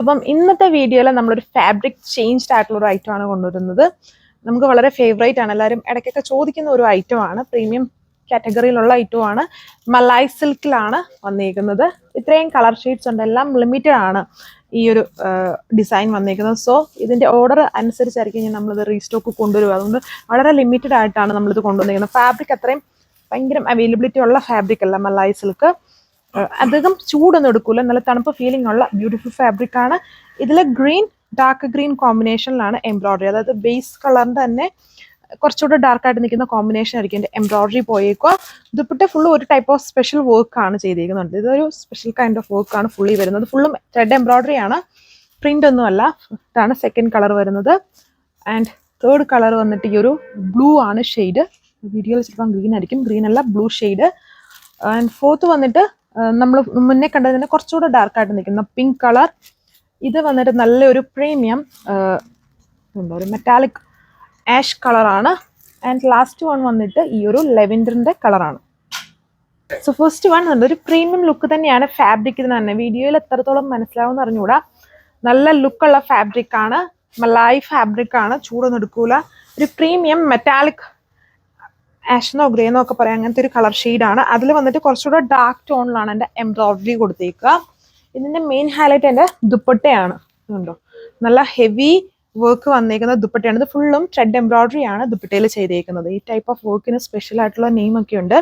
അപ്പം ഇന്നത്തെ വീഡിയോയിൽ നമ്മളൊരു ഫാബ്രിക് ചേഞ്ച്ഡ് ആയിട്ടുള്ള ഒരു ഐറ്റം ആണ് കൊണ്ടുവരുന്നത്. നമുക്ക് വളരെ ഫേവറേറ്റ് ആണ്, എല്ലാവരും ഇടയ്ക്കൊക്കെ ചോദിക്കുന്ന ഒരു ഐറ്റമാണ്. പ്രീമിയം കാറ്റഗറിയിലുള്ള ഐറ്റമാണ്. മലായ് സിൽക്കിലാണ് വന്നിരിക്കുന്നത്. ഇത്രയും കളർ ഷെയ്ഡ്സ് ഉണ്ട്, എല്ലാം ലിമിറ്റഡ് ആണ് ഈ ഒരു ഡിസൈൻ വന്നിരിക്കുന്നത്. സോ ഇതിൻ്റെ ഓർഡർ അനുസരിച്ചായിരിക്കും നമ്മളിത് റീസ്റ്റോക്ക് കൊണ്ടുവരിക. അതുകൊണ്ട് വളരെ ലിമിറ്റഡ് ആയിട്ടാണ് നമ്മളിത് കൊണ്ടുവന്നിരിക്കുന്നത്. ഫാബ്രിക് അത്രയും ഭയങ്കര അവൈലബിലിറ്റി ഉള്ള ഫാബ്രിക് അല്ല മലായ് സിൽക്ക്. അധികം ചൂടൊന്നും എടുക്കൂല, നല്ല തണുപ്പ് ഫീലിംഗ് ഉള്ള ബ്യൂട്ടിഫുൾ ഫാബ്രിക് ആണ്. ഇതിൽ ഗ്രീൻ ഡാർക്ക് ഗ്രീൻ കോമ്പിനേഷനിലാണ് എംബ്രോയിഡറി, അതായത് ബേസ് കളറിന്റെ തന്നെ കുറച്ചുകൂടെ ഡാർക്ക് ആയിട്ട് നിൽക്കുന്ന കോമ്പിനേഷൻ ആയിരിക്കും എൻ്റെ എംബ്രോയിഡറി പോയേക്കുക. ദുപ്പട്ട ഫുള്ള് ഒരു ടൈപ്പ് ഓഫ് സ്പെഷ്യൽ വർക്ക് ആണ് ചെയ്തിരിക്കുന്നുണ്ട്. ഇതൊരു സ്പെഷ്യൽ കൈൻഡ് ഓഫ് വർക്ക് ആണ് ഫുള്ളി വരുന്നത്. ഫുള്ളും ത്രെഡ് എംബ്രോയിഡറി ആണ്, പ്രിന്റ് ഒന്നും അല്ല. ഇതാണ് സെക്കൻഡ് കളർ വരുന്നത്. ആൻഡ് തേർഡ് കളർ വന്നിട്ട് ഈ ഒരു ബ്ലൂ ആണ് ഷെയ്ഡ്. വീഡിയോയിൽ ചിലപ്പോൾ ഗ്രീൻ ആയിരിക്കും, ഗ്രീൻ അല്ല ബ്ലൂ ഷെയ്ഡ്. ആൻഡ് ഫോർത്ത് വന്നിട്ട് നമ്മൾ മുന്നേ കണ്ടതിന് കുറച്ചുകൂടെ ഡാർക്കായിട്ട് നിൽക്കുന്ന പിങ്ക് കളർ. ഇത് വന്നിട്ട് നല്ലൊരു പ്രീമിയം എന്താ ഒരു മെറ്റാലിക് ആഷ് കളറാണ്. ആൻഡ് ലാസ്റ്റ് വൺ വന്നിട്ട് ഈ ഒരു ലെവൻഡറിന്റെ കളറാണ്. സോ ഫസ്റ്റ് വൺ ഒരു പ്രീമിയം ലുക്ക് തന്നെയാണ് ഫാബ്രിക്കിന് തന്നെ. വീഡിയോയിൽ എത്രത്തോളം മനസ്സിലാവുമെന്ന് അറിഞ്ഞുകൂടാ. നല്ല ലുക്കുള്ള ഫാബ്രിക് ആണ്, മലായ് ഫാബ്രിക് ആണ്, ചൂടൊന്നും എടുക്കൂല. ഒരു പ്രീമിയം മെറ്റാലിക് ആഷെന്നോ ഗ്രേന്നോ ഒക്കെ പറയാം, അങ്ങനത്തെ ഒരു കളർ ഷെയ്ഡാണ്. അതിൽ വന്നിട്ട് കുറച്ചുകൂടെ ഡാർക്ക് ടോണിലാണ് എൻ്റെ എംബ്രോയിഡറി കൊടുത്തേക്കുക. ഇതിൻ്റെ മെയിൻ ഹൈലൈറ്റ് എൻ്റെ ദുപ്പട്ടയാണ്. ഉണ്ടോ, നല്ല ഹെവി വർക്ക് വന്നേക്കുന്ന ദുപ്പട്ടയാണ്. ഇത് ഫുള്ളും ത്രെഡ് എംബ്രോയിഡറി ആണ് ദുപ്പട്ടയിൽ ചെയ്തേക്കുന്നത്. ഈ ടൈപ്പ് ഓഫ് വർക്കിന് സ്പെഷ്യൽ ആയിട്ടുള്ള നെയിം ഒക്കെ ഉണ്ട്.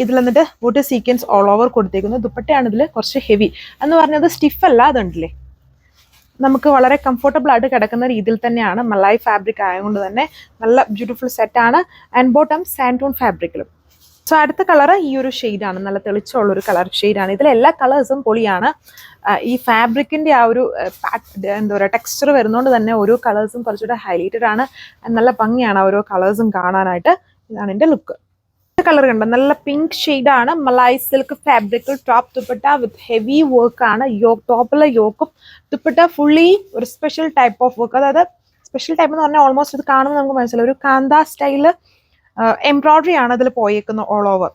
ഇതിൽ വന്നിട്ട് ബോട്ട് സീക്വൻസ് ഓൾ ഓവർ കൊടുത്തേക്കുന്നത്. ദുപ്പട്ടയാണ് ഇതിൽ കുറച്ച് ഹെവി എന്ന് പറഞ്ഞത്, സ്റ്റിഫ് അല്ല. അതുണ്ടല്ലേ, നമുക്ക് വളരെ കംഫർട്ടബിൾ ആയിട്ട് കിടക്കുന്ന രീതിയിൽ തന്നെയാണ്. മലായ് ഫാബ്രിക് ആയതുകൊണ്ട് തന്നെ നല്ല ബ്യൂട്ടിഫുൾ സെറ്റാണ്. ആൻഡ് ബോട്ടം സാൻഡൂൺ ഫാബ്രിക്കിലും. സോ അടുത്ത കളർ ഈ ഒരു ഷെയ്ഡാണ്, നല്ല തെളിച്ചമുള്ളൊരു കളർ ഷെയ്ഡാണ്. ഇതിൽ എല്ലാ കളേഴ്സും പൊളിയാണ്. ഈ ഫാബ്രിക്കിൻ്റെ ആ ഒരു എന്താ പറയുക ടെക്സ്ചർ വരുന്നതുകൊണ്ട് തന്നെ ഓരോ കളേഴ്സും കുറച്ചുകൂടെ ഹൈലൈറ്റഡ് ആണ്. നല്ല ഭംഗിയാണ് ഓരോ കളേഴ്സും കാണാനായിട്ട്. ഇതാണ് എൻ്റെ ലുക്ക്. കളർ കണ്ട നല്ല പിങ്ക് ഷെയ്ഡാണ്. മലായ് സിൽക്ക് ഫാബ്രിക്കിൽ ടോപ്പ് ദുപ്പട്ട വിത്ത് ഹെവി വർക്ക് ആണ്. ടോപ്പിലെ യോക്കും ദുപ്പട്ട ഫുള്ളി ഒരു സ്പെഷ്യൽ ടൈപ്പ് ഓഫ് വർക്ക്. അതായത് സ്പെഷ്യൽ ടൈപ്പ് എന്ന് പറഞ്ഞാൽ ഓൾമോസ്റ്റ് ഇത് കാണുമ്പോൾ നമുക്ക് മനസ്സിലാവും ഒരു കാന്ത സ്റ്റൈല് എംബ്രോയിഡറി ആണ് അതിൽ പോയേക്കുന്നത്. ഓൾ ഓവർ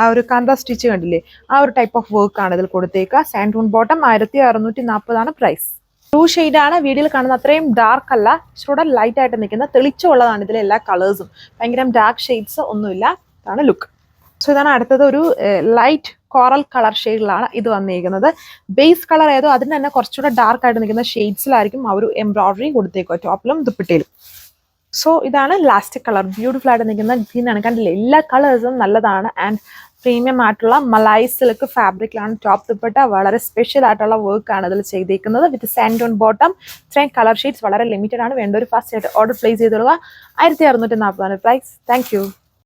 ആ ഒരു കാന്ത സ്റ്റിച്ച് കണ്ടില്ലേ, ആ ഒരു ടൈപ്പ് ഓഫ് വർക്ക് ആണ് ഇതിൽ കൊടുത്തേക്കുക. സാൻഡൂൺ ബോട്ടം 1640 പ്രൈസ്. ബ്ലൂ ഷെയ്ഡാണ്. വീഡിയോയിൽ കാണുന്ന അത്രയും ഡാർക്ക് അല്ല, ഇച്ചിരൂടെ ലൈറ്റ് ആയിട്ട് നിൽക്കുന്ന തെളിച്ചമുള്ളതാണ് ഇതിലെ എല്ലാ കളേഴ്സും. ഭയങ്കര ഡാർക്ക് ഷെയ്ഡ്സ് ഒന്നുമില്ല. ഇതാണ് ലുക്ക്. സോ ഇതാണ് അടുത്തത്. ഒരു ലൈറ്റ് കോറൽ കളർ ഷെയ്ഡിലാണ് ഇത് വന്നിരിക്കുന്നത്. ബേസ് കളർ ഏതോ അതിന് തന്നെ കുറച്ചുകൂടെ ഡാർക്ക് ആയിട്ട് നിൽക്കുന്ന ഷെയ്ഡ്സിലായിരിക്കും ആ ഒരു എംബ്രോയിഡറി കൊടുത്തേക്കുക ടോപ്പിലും ദുപ്പട്ടയിലും. സോ ഇതാണ് ലാസ്റ്റ് കളർ, ബ്യൂട്ടിഫുൾ ആയിട്ട് നിൽക്കുന്ന ഗ്രീൻ ആണ്. കണ്ടില്ലേ, എല്ലാ കളേഴ്സും നല്ലതാണ്. ആൻഡ് പ്രീമിയം ആയിട്ടുള്ള മലായ് സിൽക്ക് ഫാബ്രിക്കിലാണ് ടോപ്പ് ദുപ്പട്ട. വളരെ സ്പെഷ്യൽ ആയിട്ടുള്ള വർക്കാണ് ഇതിൽ ചെയ്തേക്കുന്നത് വിത്ത് സാൻഡൂൺ ബോട്ടം. ഇത്രയും കളർ ഷെയ്ഡ്സ് വളരെ ലിമിറ്റഡ് ആണ്. വേണ്ട ഒരു ഫാസ്റ്റ് ആയിട്ട് ഓർഡർ പ്ലേസ് ചെയ്തിടുക. 1640 പ്രൈസ്. Thank U.